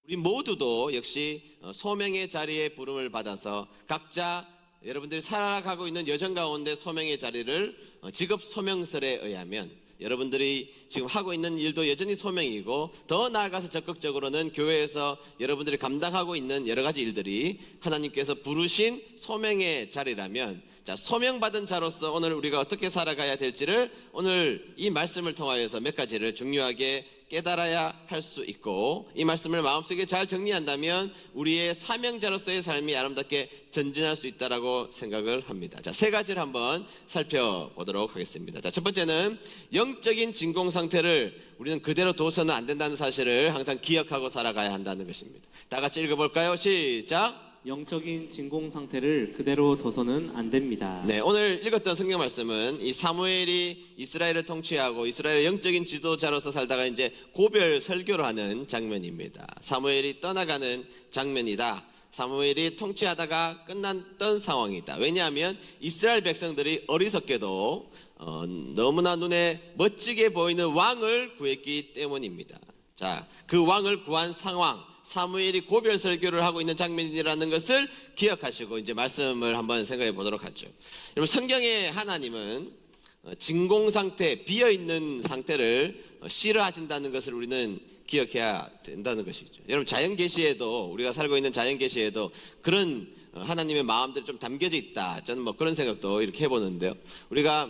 우리 모두도 역시 소명의 자리에 부름을 받아서 각자 여러분들이 살아가고 있는 여정 가운데 소명의 자리를 직업 소명설에 의하면 여러분들이 지금 하고 있는 일도 여전히 소명이고, 더 나아가서 적극적으로는 교회에서 여러분들이 감당하고 있는 여러 가지 일들이 하나님께서 부르신 소명의 자리라면, 자, 소명받은 자로서 오늘 우리가 어떻게 살아가야 될지를 오늘 이 말씀을 통하여서 몇 가지를 중요하게 깨달아야 할 수 있고, 이 말씀을 마음속에 잘 정리한다면 우리의 사명자로서의 삶이 아름답게 전진할 수 있다라고 생각을 합니다. 자, 세 가지를 한번 살펴보도록 하겠습니다. 자, 첫 번째는 영적인 진공 상태를 우리는 그대로 둬서는 안 된다는 사실을 항상 기억하고 살아가야 한다는 것입니다. 다 같이 읽어볼까요? 시작. 영적인 진공 상태를 그대로 둬서는 안 됩니다. 네, 오늘 읽었던 성경 말씀은 이 사무엘이 이스라엘을 통치하고 이스라엘의 영적인 지도자로서 살다가 이제 고별 설교를 하는 장면입니다. 사무엘이 떠나가는 장면이다. 사무엘이 통치하다가 끝났던 상황이다. 왜냐하면 이스라엘 백성들이 어리석게도 너무나 눈에 멋지게 보이는 왕을 구했기 때문입니다. 자, 그 왕을 구한 상황, 사무엘이 고별 설교를 하고 있는 장면이라는 것을 기억하시고 이제 말씀을 한번 생각해 보도록 하죠. 여러분, 성경의 하나님은 진공 상태, 비어 있는 상태를 싫어하신다는 것을 우리는 기억해야 된다는 것이죠. 여러분, 자연 계시에도, 우리가 살고 있는 자연 계시에도 그런 하나님의 마음들이 좀 담겨져 있다. 저는 뭐 그런 생각도 이렇게 해보는데요. 우리가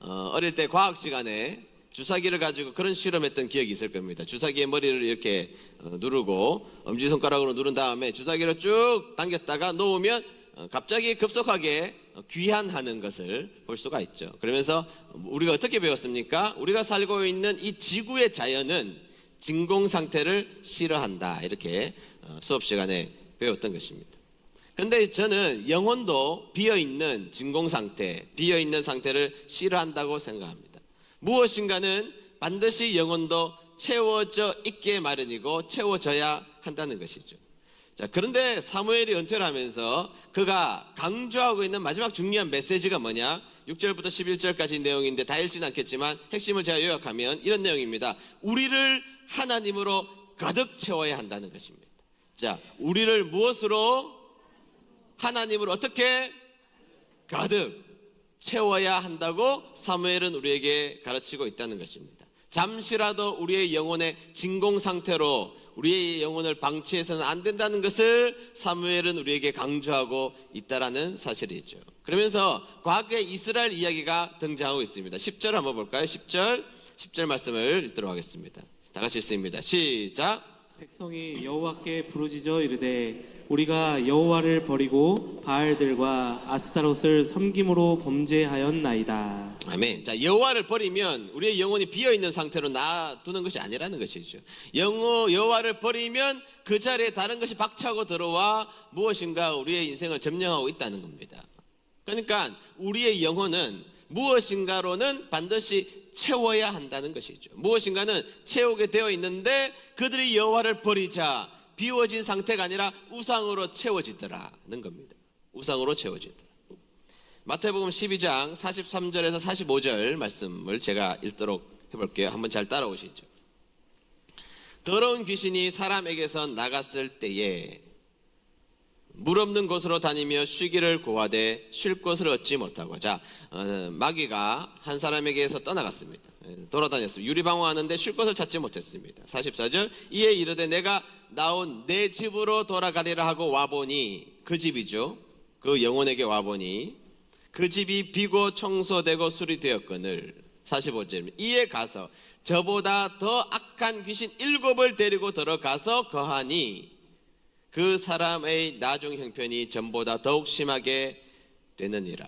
어릴 때 과학 시간에 주사기를 가지고 그런 실험했던 기억이 있을 겁니다. 주사기의 머리를 이렇게 누르고 엄지손가락으로 누른 다음에 주사기를 쭉 당겼다가 놓으면 갑자기 급속하게 귀환하는 것을 볼 수가 있죠. 그러면서 우리가 어떻게 배웠습니까? 우리가 살고 있는 이 지구의 자연은 진공 상태를 싫어한다, 이렇게 수업 시간에 배웠던 것입니다. 그런데 저는 영혼도 비어있는 진공 상태, 비어있는 상태를 싫어한다고 생각합니다. 무엇인가는 반드시 영혼도 채워져 있게 마련이고 채워져야 한다는 것이죠. 자, 그런데 사무엘이 은퇴를 하면서 그가 강조하고 있는 마지막 중요한 메시지가 뭐냐? 6절부터 11절까지 내용인데 다 읽지는 않겠지만 핵심을 제가 요약하면 이런 내용입니다. 우리를 하나님으로 가득 채워야 한다는 것입니다. 자, 우리를 무엇으로? 하나님으로 어떻게? 가득 채워야 한다고 사무엘은 우리에게 가르치고 있다는 것입니다. 잠시라도 우리의 영혼의 진공 상태로 우리의 영혼을 방치해서는 안 된다는 것을 사무엘은 우리에게 강조하고 있다라는 사실이죠. 그러면서 과거의 이스라엘 이야기가 등장하고 있습니다. 10절 한번 볼까요? 10절 말씀을 읽도록 하겠습니다. 다 같이 읽습니다. 시작. 백성이 여호와께 부르짖어 이르되 우리가 여호와를 버리고 바알들과 아스타롯을 섬김으로 범죄하였나이다. 아멘. 자, 여호와를 버리면 우리의 영혼이 비어있는 상태로 놔두는 것이 아니라는 것이죠. 여호와를 버리면 그 자리에 다른 것이 박차고 들어와 무엇인가 우리의 인생을 점령하고 있다는 겁니다. 그러니까 우리의 영혼은 무엇인가로는 반드시 채워야 한다는 것이죠. 무엇인가는 채우게 되어 있는데 그들이 여호와를 버리자 비워진 상태가 아니라 우상으로 채워지더라는 겁니다. 우상으로 채워지더라. 마태복음 12장 43절에서 45절 말씀을 제가 읽도록 해볼게요. 한번 잘 따라오시죠. 더러운 귀신이 사람에게서 나갔을 때에 물 없는 곳으로 다니며 쉬기를 고하되 쉴 곳을 얻지 못하고. 자, 마귀가 한 사람에게서 떠나갔습니다. 돌아다녔습니다. 유리방황하는데 쉴 곳을 찾지 못했습니다. 44절 이에 이르되 내가 나온 내 집으로 돌아가리라 하고 와보니, 그 집이죠. 그 영혼에게 와보니 그 집이 비고 청소되고 수리되었거늘. 45절 이에 가서 저보다 더 악한 귀신 7을 데리고 들어가서 거하니 그 사람의 나중 형편이 전보다 더욱 심하게 되느니라.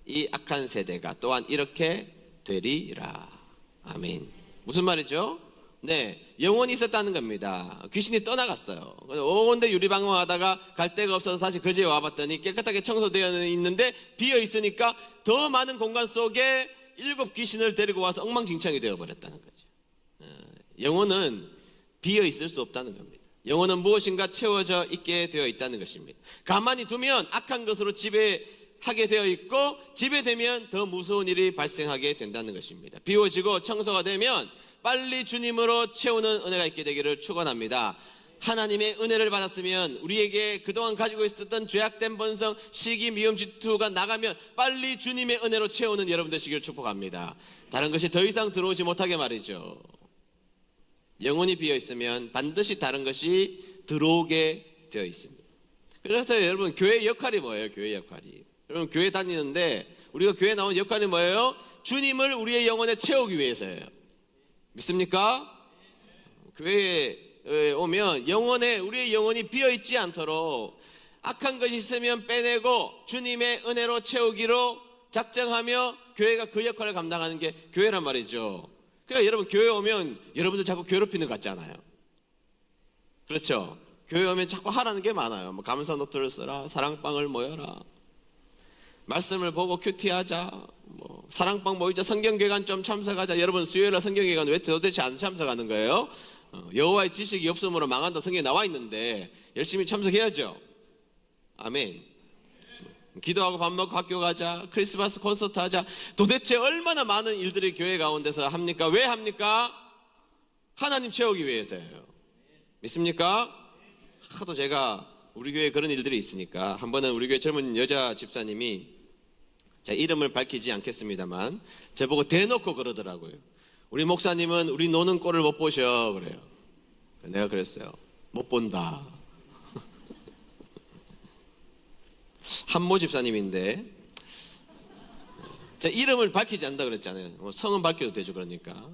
이 악한 세대가 또한 이렇게 되리라. 아멘. 무슨 말이죠? 네, 영혼이 있었다는 겁니다. 귀신이 떠나갔어요. 온데 유리방황하다가 갈 데가 없어서 다시 그 집에 와봤더니 깨끗하게 청소되어 있는데 비어 있으니까 더 많은 공간 속에 7 귀신을 데리고 와서 엉망진창이 되어버렸다는 거죠. 영혼은 비어 있을 수 없다는 겁니다. 영혼은 무엇인가 채워져 있게 되어 있다는 것입니다. 가만히 두면 악한 것으로 지배하게 되어 있고, 지배되면 더 무서운 일이 발생하게 된다는 것입니다. 비워지고 청소가 되면 빨리 주님으로 채우는 은혜가 있게 되기를 축원합니다. 하나님의 은혜를 받았으면 우리에게 그동안 가지고 있었던 죄악된 본성, 시기, 미움, 질투가 나가면 빨리 주님의 은혜로 채우는 여러분 되시기를 축복합니다. 다른 것이 더 이상 들어오지 못하게 말이죠. 영혼이 비어 있으면 반드시 다른 것이 들어오게 되어 있습니다. 그래서 여러분 교회의 역할이 뭐예요? 교회의 역할이. 여러분 교회 다니는데 우리가 교회 나온 역할이 뭐예요? 주님을 우리의 영혼에 채우기 위해서예요. 믿습니까? 교회에 오면 우리의 영혼이 비어있지 않도록 악한 것이 있으면 빼내고 주님의 은혜로 채우기로 작정하며 교회가 그 역할을 감당하는 게 교회란 말이죠. 그러니까 여러분 교회 오면 여러분들 자꾸 괴롭히는 것 같잖아요. 그렇죠? 교회 오면 자꾸 하라는 게 많아요. 뭐 감사 노트를 써라, 사랑방을 모여라, 말씀을 보고 큐티하자, 뭐 사랑방 모이자, 성경개관 좀 참석하자. 여러분 수요일날 성경개관 왜 도대체 안 참석하는 거예요? 여호와의 지식이 없으므로 망한다 성경에 나와 있는데 열심히 참석해야죠. 아멘. 기도하고 밥 먹고 학교 가자, 크리스마스 콘서트 하자. 도대체 얼마나 많은 일들이 교회 가운데서 합니까? 왜 합니까? 하나님 채우기 위해서예요. 믿습니까? 하도 제가 우리 교회에 그런 일들이 있으니까 한 번은 우리 교회 젊은 여자 집사님이, 자 이름을 밝히지 않겠습니다만 저보고 대놓고 그러더라고요. 우리 목사님은 우리 노는 꼴을 못 보셔 그래요. 내가 그랬어요. 못 본다. 한모 집사님인데, 자 이름을 밝히지 않는다 그랬잖아요. 뭐 성은 밝혀도 되죠. 그러니까.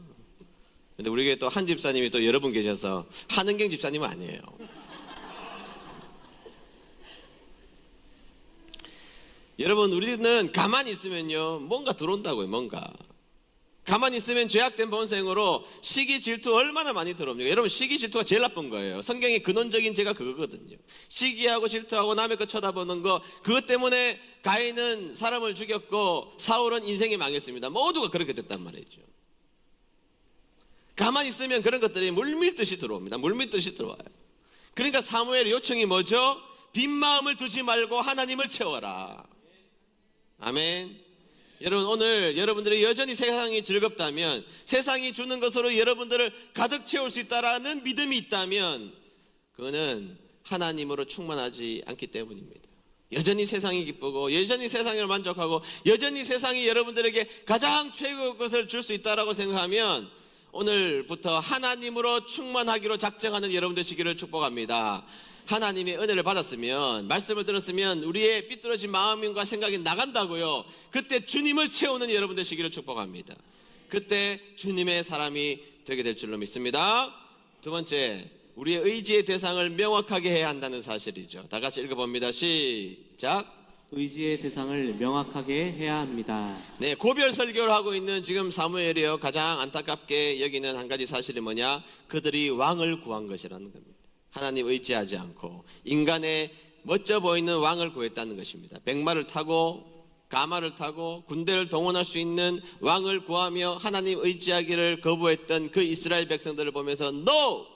근데 우리 교회 또 한 집사님이 또 여러 분 계셔서 한은경 집사님은 아니에요. 여러분 우리는 가만히 있으면요 뭔가 들어온다고요. 뭔가 가만히 있으면 죄악된 본성으로 시기, 질투 얼마나 많이 들어옵니까? 여러분 시기, 질투가 제일 나쁜 거예요. 성경의 근원적인 죄가 그거거든요. 시기하고 질투하고 남의 것 쳐다보는 거, 그것 때문에 가인은 사람을 죽였고 사울은 인생이 망했습니다. 모두가 그렇게 됐단 말이죠. 가만히 있으면 그런 것들이 물밀듯이 들어옵니다. 물밀듯이 들어와요. 그러니까 사무엘의 요청이 뭐죠? 빈 마음을 두지 말고 하나님을 채워라. 아멘. 여러분 오늘 여러분들이 여전히 세상이 즐겁다면, 세상이 주는 것으로 여러분들을 가득 채울 수 있다라는 믿음이 있다면 그거는 하나님으로 충만하지 않기 때문입니다. 여전히 세상이 기쁘고 여전히 세상을 만족하고 여전히 세상이 여러분들에게 가장 최고의 것을 줄 수 있다라고 생각하면 오늘부터 하나님으로 충만하기로 작정하는 여러분 되시기를 축복합니다. 하나님의 은혜를 받았으면, 말씀을 들었으면 우리의 삐뚤어진 마음과 생각이 나간다고요. 그때 주님을 채우는 여러분 되시기를 축복합니다. 그때 주님의 사람이 되게 될 줄로 믿습니다. 두 번째, 우리의 의지의 대상을 명확하게 해야 한다는 사실이죠. 다 같이 읽어봅니다. 시작. 의지의 대상을 명확하게 해야 합니다. 네, 고별 설교를 하고 있는 지금 사무엘이요 가장 안타깝게 여기는 한 가지 사실이 뭐냐? 그들이 왕을 구한 것이라는 겁니다. 하나님 의지하지 않고 인간의 멋져 보이는 왕을 구했다는 것입니다. 백마를 타고 가마를 타고 군대를 동원할 수 있는 왕을 구하며 하나님 의지하기를 거부했던 그 이스라엘 백성들을 보면서 NO!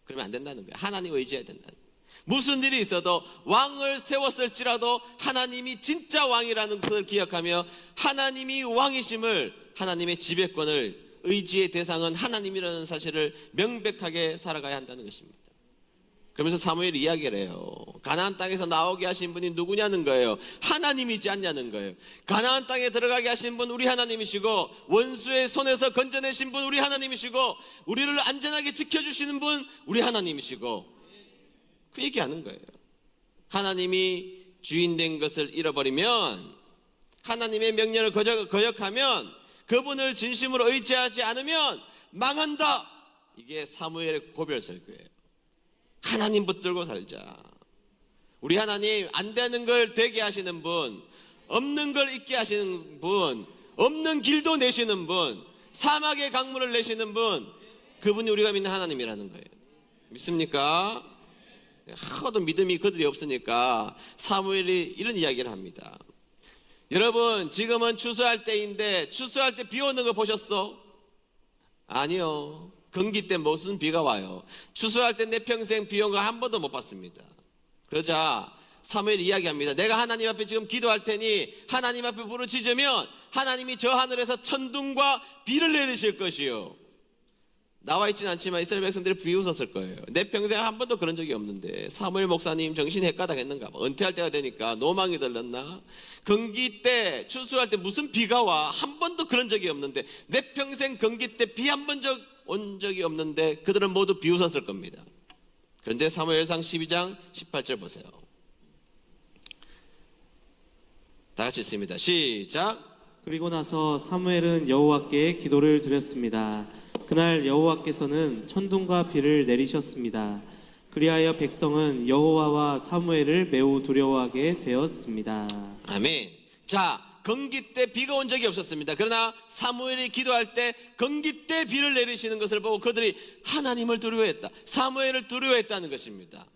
그러면 안 된다는 거예요. 하나님 의지해야 된다는 거예요. 무슨 일이 있어도 왕을 세웠을지라도 하나님이 진짜 왕이라는 것을 기억하며 하나님이 왕이심을, 하나님의 지배권을, 의지의 대상은 하나님이라는 사실을 명백하게 살아가야 한다는 것입니다. 그러면서 사무엘이 이야기를 해요. 가나안 땅에서 나오게 하신 분이 누구냐는 거예요. 하나님이지 않냐는 거예요. 가나안 땅에 들어가게 하신 분 우리 하나님이시고, 원수의 손에서 건져내신 분 우리 하나님이시고, 우리를 안전하게 지켜주시는 분 우리 하나님이시고, 그 얘기하는 거예요. 하나님이 주인된 것을 잃어버리면, 하나님의 명령을 거역하면, 그분을 진심으로 의지하지 않으면 망한다. 이게 사무엘의 고별 설교예요. 하나님 붙들고 살자. 우리 하나님 안 되는 걸 되게 하시는 분, 없는 걸 있게 하시는 분, 없는 길도 내시는 분, 사막의 강물을 내시는 분, 그분이 우리가 믿는 하나님이라는 거예요. 믿습니까? 하도 믿음이 그들이 없으니까 사무엘이 이런 이야기를 합니다. 여러분 지금은 추수할 때인데 추수할 때 비 오는 거 보셨어? 아니요. 건기 때 무슨 비가 와요? 추수할 때 내 평생 비 온 거 한 번도 못 봤습니다. 그러자 사무엘이 이야기합니다. 내가 하나님 앞에 지금 기도할 테니 하나님 앞에 부르짖으면 하나님이 저 하늘에서 천둥과 비를 내리실 것이요, 나와 있지는 않지만 이스라엘 백성들이 비웃었을 거예요. 내 평생 한 번도 그런 적이 없는데 사무엘 목사님 정신이 헷가닥했는가 봐. 은퇴할 때가 되니까 노망이 들렸나? 건기 때 추수할 때 무슨 비가 와? 한 번도 그런 적이 없는데 내 평생 건기 때 비 한 번 온 적이 없는데 그들은 모두 비웃었을 겁니다. 그런데 사무엘상 12장 18절 보세요. 다 같이 읽습니다. 시작. 그리고 나서 사무엘은 여호와께 기도를 드렸습니다. 그날 여호와께서는 천둥과 비를 내리셨습니다. 그리하여 백성은 여호와와 사무엘을 매우 두려워하게 되었습니다. 아멘. 자, 건기 때 비가 온 적이 없었습니다. 그러나 사무엘이 기도할 때 건기 때 비를 내리시는 것을 보고 그들이 하나님을 두려워했다. 사무엘을 두려워했다는 것입니다.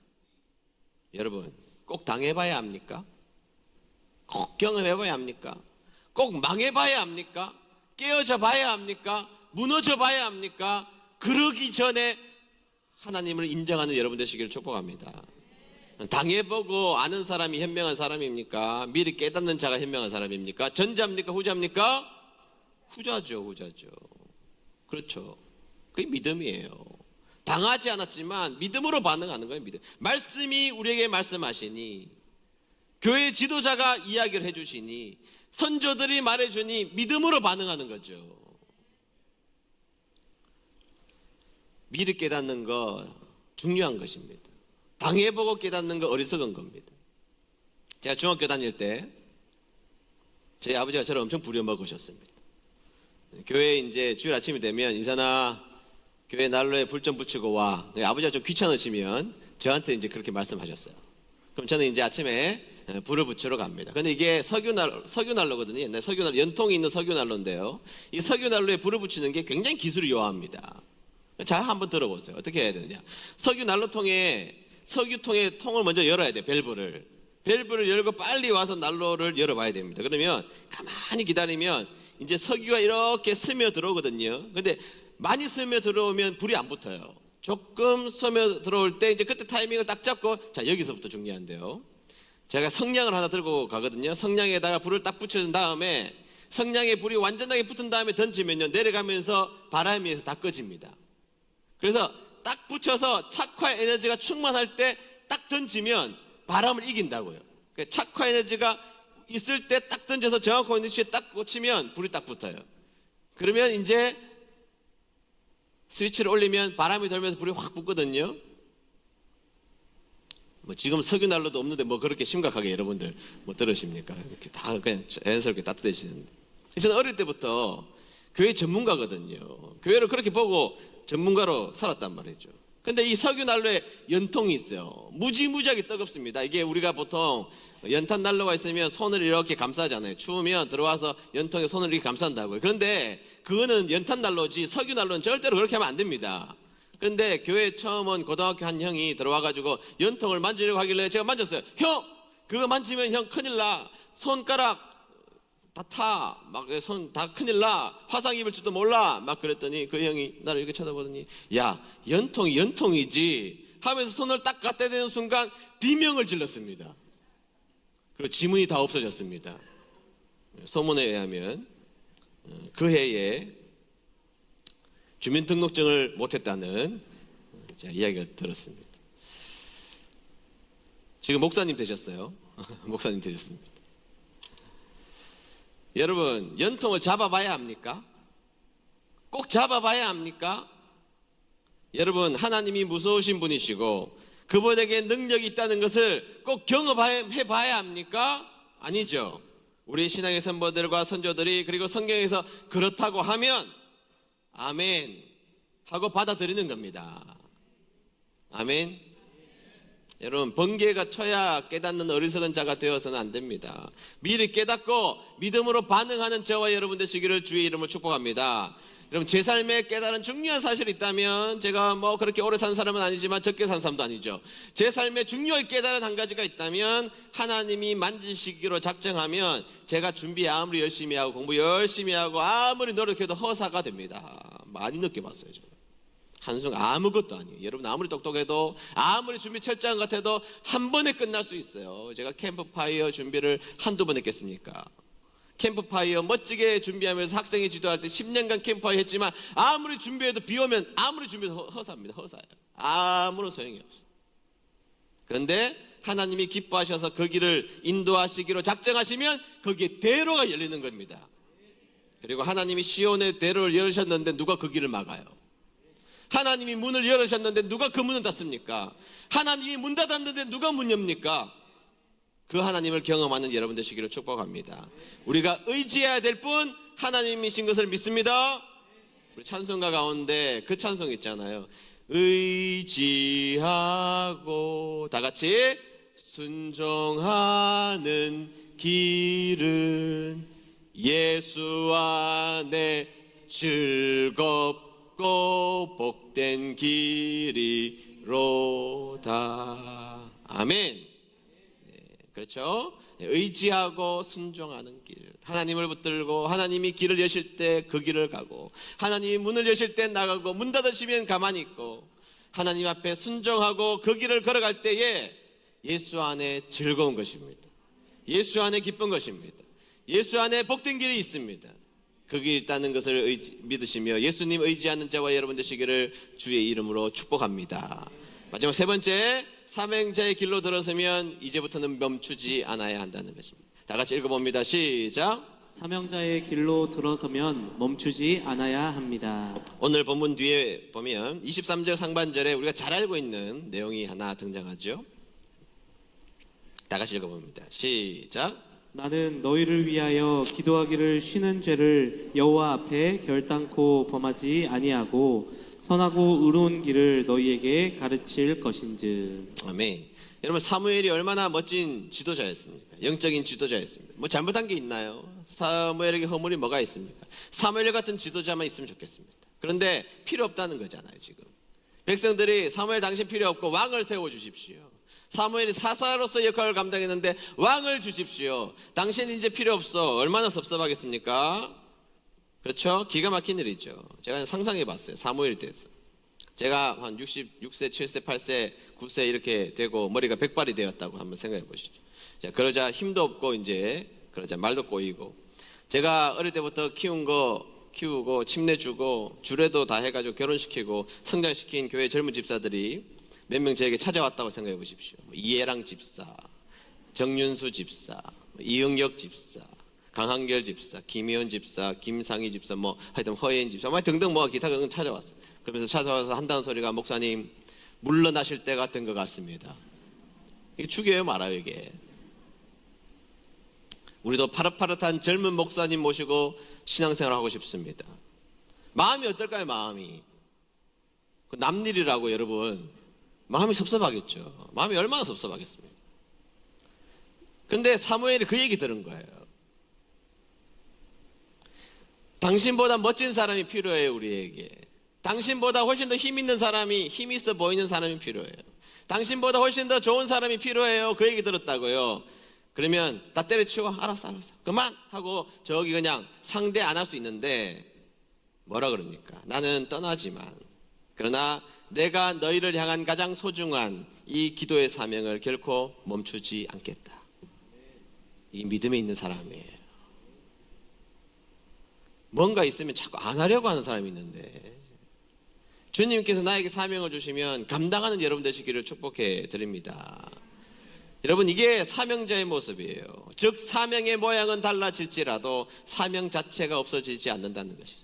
여러분, 꼭 당해봐야 합니까? 꼭 경험해봐야 합니까? 꼭 망해봐야 합니까? 깨어져 봐야 합니까? 무너져 봐야 합니까? 그러기 전에 하나님을 인정하는 여러분 되시기를 축복합니다. 당해보고 아는 사람이 현명한 사람입니까? 미리 깨닫는 자가 현명한 사람입니까? 전자입니까? 후자입니까? 후자죠. 그렇죠. 그게 믿음이에요. 당하지 않았지만 믿음으로 반응하는 거예요. 믿음. 말씀이 우리에게 말씀하시니, 교회 지도자가 이야기를 해주시니, 선조들이 말해주니 믿음으로 반응하는 거죠. 미리 깨닫는 거 중요한 것입니다. 당해보고 깨닫는 거 어리석은 겁니다. 제가 중학교 다닐 때 저희 아버지가 저를 엄청 부려먹으셨습니다. 교회에 이제 주일 아침이 되면 인사나 교회 난로에 불 좀 붙이고 와. 아버지가 좀 귀찮으시면 저한테 이제 그렇게 말씀하셨어요. 그럼 저는 이제 아침에 불을 붙이러 갑니다. 근데 이게 석유난로거든요. 옛날 석유난로, 연통이 있는 석유난로인데요. 이 석유난로에 불을 붙이는 게 굉장히 기술이 요합니다. 잘 한번 들어보세요. 어떻게 해야 되느냐. 석유통의 통을 먼저 열어야 돼요. 밸브를 열고 빨리 와서 난로를 열어봐야 됩니다. 그러면 가만히 기다리면 이제 석유가 이렇게 스며 들어오거든요. 근데 많이 스며 들어오면 불이 안 붙어요. 조금 스며 들어올 때 이제 그때 타이밍을 딱 잡고, 자, 여기서부터 중요한데요. 제가 성냥을 하나 들고 가거든요. 성냥에다가 불을 딱 붙여준 다음에 성냥에 불이 완전하게 붙은 다음에 던지면요, 내려가면서 바람이 에서 다 꺼집니다. 그래서 딱 붙여서 착화 에너지가 충만할 때 딱 던지면 바람을 이긴다고요. 착화 에너지가 있을 때 딱 던져서 정확한 위치에 딱 꽂히면 불이 딱 붙어요. 그러면 이제 스위치를 올리면 바람이 돌면서 불이 확 붙거든요. 뭐 지금 석유난로도 없는데 뭐 그렇게 심각하게 여러분들 뭐 들으십니까? 이렇게 다 그냥 자연스럽게 따뜻해지는데. 저는 어릴 때부터 교회 전문가거든요. 교회를 그렇게 보고 전문가로 살았단 말이죠. 근데 이 석유난로에 연통이 있어요. 무지무지하게 뜨겁습니다. 이게 우리가 보통 연탄 난로가 있으면 손을 이렇게 감싸잖아요. 추우면 들어와서 연통에 손을 이렇게 감싼다고요. 그런데 그거는 연탄 난로지 석유난로는 절대로 그렇게 하면 안 됩니다. 그런데 교회 처음 온 고등학교 한 형이 들어와가지고 연통을 만지려고 하길래 제가 만졌어요. 형! 그거 만지면 형 큰일 나. 손가락 다 타. 막 손 다 큰일 나. 화상 입을지도 몰라. 막 그랬더니 그 형이 나를 이렇게 쳐다보더니, 야, 연통이 연통이지 하면서 손을 딱 갖다 대는 순간 비명을 질렀습니다. 그리고 지문이 다 없어졌습니다. 소문에 의하면 그 해에 주민등록증을 못했다는 이야기가 들었습니다. 지금 목사님 되셨어요. 목사님 되셨습니다. 여러분, 연통을 잡아봐야 합니까? 꼭 잡아봐야 합니까? 여러분, 하나님이 무서우신 분이시고 그분에게 능력이 있다는 것을 꼭 경험해봐야 합니까? 아니죠. 우리 신앙의 선보들과 선조들이 그리고 성경에서 그렇다고 하면 아멘 하고 받아들이는 겁니다. 아멘. 여러분, 번개가 쳐야 깨닫는 어리석은 자가 되어서는 안 됩니다. 미리 깨닫고 믿음으로 반응하는 저와 여러분 되시기를 주의 이름으로 축복합니다. 여러분, 제 삶에 깨달은 중요한 사실이 있다면, 제가 뭐 그렇게 오래 산 사람은 아니지만 적게 산 사람도 아니죠. 제 삶에 중요하게 깨달은 한 가지가 있다면, 하나님이 만지시기로 작정하면 제가 준비 아무리 열심히 하고 공부 열심히 하고 아무리 노력해도 허사가 됩니다. 많이 느껴봤어요. 저는. 한순간 아무것도 아니에요. 여러분, 아무리 똑똑해도 아무리 준비 철저한 것 같아도 한 번에 끝날 수 있어요. 제가 캠프파이어 준비를 한두 번 했겠습니까? 캠프파이어 멋지게 준비하면서 학생회 지도할 때 10년간 캠프파이어 했지만 아무리 준비해도 비 오면 아무리 준비해도 허사입니다. 허사예요. 아무런 소용이 없어요. 그런데 하나님이 기뻐하셔서 그 길을 인도하시기로 작정하시면 거기에 대로가 열리는 겁니다. 그리고 하나님이 시온의 대로를 열으셨는데 누가 그 길을 막아요? 하나님이 문을 열으셨는데 누가 그 문을 닫습니까? 하나님이 문 닫았는데 누가 문 엽니까? 그 하나님을 경험하는 여러분 되시기를 축복합니다. 우리가 의지해야 될 분 하나님이신 것을 믿습니다. 우리 찬송가 가운데 그 찬송 있잖아요. 의지하고 다 같이 순종하는 길은 예수 안에 즐겁고 복된 길이로다. 아멘. 그렇죠? 의지하고 순종하는 길. 하나님을 붙들고 하나님이 길을 여실 때 그 길을 가고 하나님이 문을 여실 때 나가고 문 닫으시면 가만히 있고 하나님 앞에 순종하고 그 길을 걸어갈 때에 예수 안에 즐거운 것입니다. 예수 안에 기쁜 것입니다. 예수 안에 복된 길이 있습니다. 그 길이 있다는 것을 믿으시며 예수님 의지하는 자와 여러분 되시기를 주의 이름으로 축복합니다. 마지막 세 번째, 사명자의 길로 들어서면 이제부터는 멈추지 않아야 한다는 것입니다. 다 같이 읽어봅니다. 시작. 사명자의 길로 들어서면 멈추지 않아야 합니다. 오늘 본문 뒤에 보면 23절 상반절에 우리가 잘 알고 있는 내용이 하나 등장하죠. 다 같이 읽어봅니다. 시작. 나는 너희를 위하여 기도하기를 쉬는 죄를 여호와 앞에 결단코 범하지 아니하고 선하고 의로운 길을 너희에게 가르칠 것인즉. 아멘. 여러분 사무엘이 얼마나 멋진 지도자였습니까? 영적인 지도자였습니다. 뭐 잘못한 게 있나요? 사무엘에게 허물이 뭐가 있습니까? 사무엘 같은 지도자만 있으면 좋겠습니다. 그런데 필요 없다는 거잖아요. 지금 백성들이 사무엘 당신 필요 없고 왕을 세워주십시오. 사무엘이 사사로서 역할을 감당했는데 왕을 주십시오. 당신 이제 필요 없어. 얼마나 섭섭하겠습니까? 그렇죠? 기가 막힌 일이죠. 제가 상상해 봤어요. 사무엘에 대해서. 제가 한 66세, 7세, 8세, 9세 이렇게 되고 머리가 백발이 되었다고 한번 생각해 보시죠. 자, 그러자 힘도 없고 이제 그러자 말도 꼬이고 제가 어릴 때부터 키우고 침내 주고 주례도 다 해가지고 결혼시키고 성장시킨 교회 젊은 집사들이 몇 명 저에게 찾아왔다고 생각해 보십시오. 이해랑 집사, 정윤수 집사, 이응혁 집사, 강한결 집사, 김희원 집사, 김상희 집사, 뭐 하여튼 허예인 집사, 뭐 등등 뭐 기타 등등 찾아왔어요. 그러면서 찾아와서 한다는 소리가 목사님 물러나실 때가 된 것 같습니다. 이게 죽여요 말아요 이게. 우리도 파릇파릇한 젊은 목사님 모시고 신앙생활 하고 싶습니다. 마음이 어떨까요 마음이? 남일이라고 여러분 마음이 섭섭하겠죠. 마음이 얼마나 섭섭하겠습니까? 그런데 사무엘이 그 얘기 들은 거예요. 당신보다 멋진 사람이 필요해요 우리에게. 당신보다 훨씬 더 힘 있는 사람이, 힘 있어 보이는 사람이 필요해요. 당신보다 훨씬 더 좋은 사람이 필요해요. 그 얘기 들었다고요. 그러면 다 때려치워. 알았어 그만 하고 저기 그냥 상대 안 할 수 있는데 뭐라 그럽니까? 나는 떠나지만 그러나 내가 너희를 향한 가장 소중한 이 기도의 사명을 결코 멈추지 않겠다. 이 믿음에 있는 사람이에요. 뭔가 있으면 자꾸 안 하려고 하는 사람이 있는데 주님께서 나에게 사명을 주시면 감당하는 여러분 되시기를 축복해 드립니다. 여러분 이게 사명자의 모습이에요. 즉 사명의 모양은 달라질지라도 사명 자체가 없어지지 않는다는 것이죠.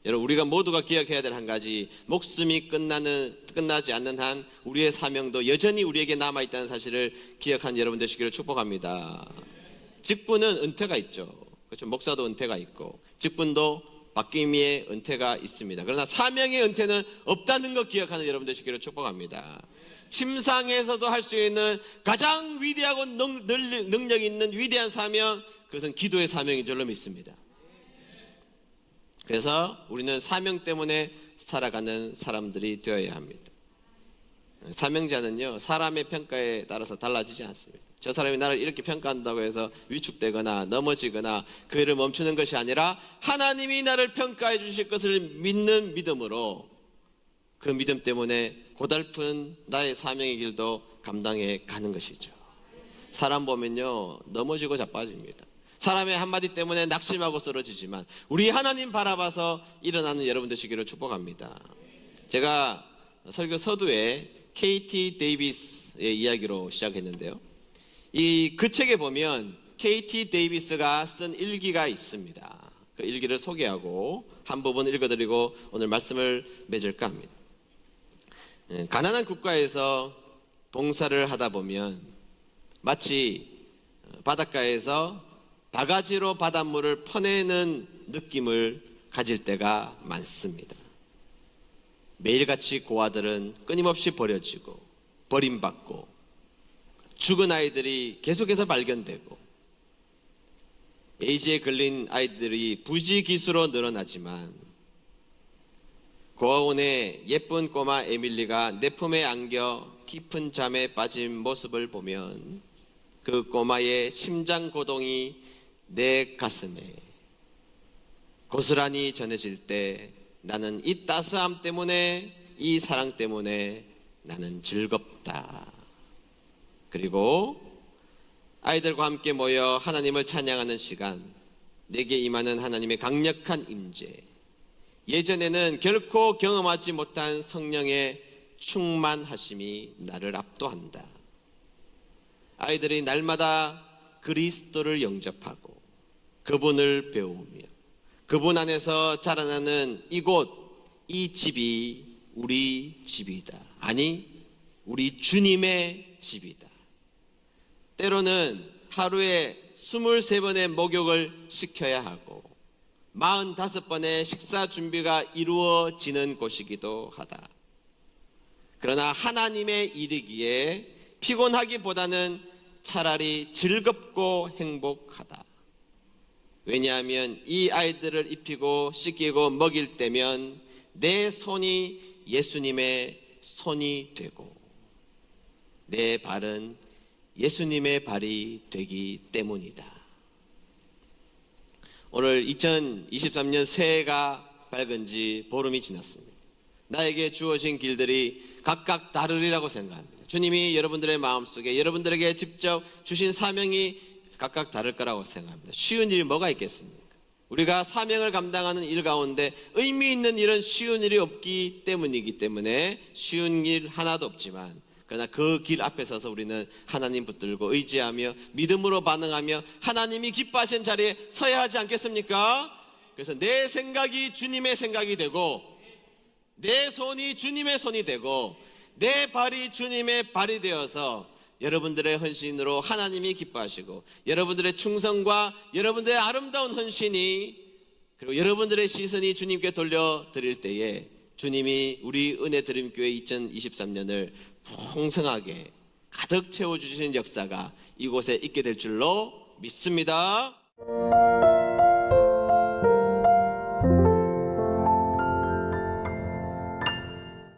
여러분 우리가 모두가 기억해야 될 한 가지, 목숨이 끝나지 않는 한 우리의 사명도 여전히 우리에게 남아있다는 사실을 기억한 여러분 되시기를 축복합니다. 직분은 은퇴가 있죠. 그렇죠? 목사도 은퇴가 있고 직분도 바뀜의 은퇴가 있습니다. 그러나 사명의 은퇴는 없다는 것 기억하는 여러분 되시기를 축복합니다. 침상에서도 할 수 있는 가장 위대하고 능력 있는 위대한 사명, 그것은 기도의 사명인 줄로 믿습니다. 그래서 우리는 사명 때문에 살아가는 사람들이 되어야 합니다. 사명자는요 사람의 평가에 따라서 달라지지 않습니다. 저 사람이 나를 이렇게 평가한다고 해서 위축되거나 넘어지거나 그 일을 멈추는 것이 아니라 하나님이 나를 평가해 주실 것을 믿는 믿음으로 그 믿음 때문에 고달픈 나의 사명의 길도 감당해 가는 것이죠. 사람 보면요 넘어지고 자빠집니다. 사람의 한마디 때문에 낙심하고 쓰러지지만 우리 하나님 바라봐서 일어나는 여러분 되시기를 축복합니다. 제가 설교 서두에 KT 데이비스의 이야기로 시작했는데요. 그 책에 보면 KT 데이비스가 쓴 일기가 있습니다. 그 일기를 소개하고 한 부분 읽어드리고 오늘 말씀을 맺을까 합니다. 가난한 국가에서 봉사를 하다 보면 마치 바닷가에서 바가지로 바닷물을 퍼내는 느낌을 가질 때가 많습니다. 매일같이 고아들은 끊임없이 버려지고 버림받고 죽은 아이들이 계속해서 발견되고 에이즈에 걸린 아이들이 부지기수로 늘어나지만 고아원의 예쁜 꼬마 에밀리가 내 품에 안겨 깊은 잠에 빠진 모습을 보면 그 꼬마의 심장 고동이 내 가슴에 고스란히 전해질 때 나는 이 따스함 때문에, 이 사랑 때문에 나는 즐겁다. 그리고 아이들과 함께 모여 하나님을 찬양하는 시간, 내게 임하는 하나님의 강력한 임재, 예전에는 결코 경험하지 못한 성령의 충만하심이 나를 압도한다. 아이들이 날마다 그리스도를 영접하고 그분을 배우며 그분 안에서 자라나는 이곳, 이 집이 우리 집이다. 아니, 우리 주님의 집이다. 때로는 하루에 23번의 목욕을 시켜야 하고 45번의 식사 준비가 이루어지는 곳이기도 하다. 그러나 하나님에 이르기에 피곤하기보다는 차라리 즐겁고 행복하다. 왜냐하면 이 아이들을 입히고 씻기고 먹일 때면 내 손이 예수님의 손이 되고 내 발은 예수님의 발이 되기 때문이다. 오늘 2023년 새해가 밝은 지 보름이 지났습니다. 나에게 주어진 길들이 각각 다르리라고 생각합니다. 주님이 여러분들의 마음속에 여러분들에게 직접 주신 사명이 각각 다를 거라고 생각합니다. 쉬운 일이 뭐가 있겠습니까? 우리가 사명을 감당하는 일 가운데 의미 있는 일은 쉬운 일이 없기 때문이기 때문에 쉬운 일 하나도 없지만 그러나 그 길 앞에 서서 우리는 하나님 붙들고 의지하며 믿음으로 반응하며 하나님이 기뻐하신 자리에 서야 하지 않겠습니까? 그래서 내 생각이 주님의 생각이 되고 내 손이 주님의 손이 되고 내 발이 주님의 발이 되어서 여러분들의 헌신으로 하나님이 기뻐하시고 여러분들의 충성과 여러분들의 아름다운 헌신이 그리고 여러분들의 시선이 주님께 돌려드릴 때에 주님이 우리 은혜드림교회 2023년을 풍성하게 가득 채워주시는 역사가 이곳에 있게 될 줄로 믿습니다.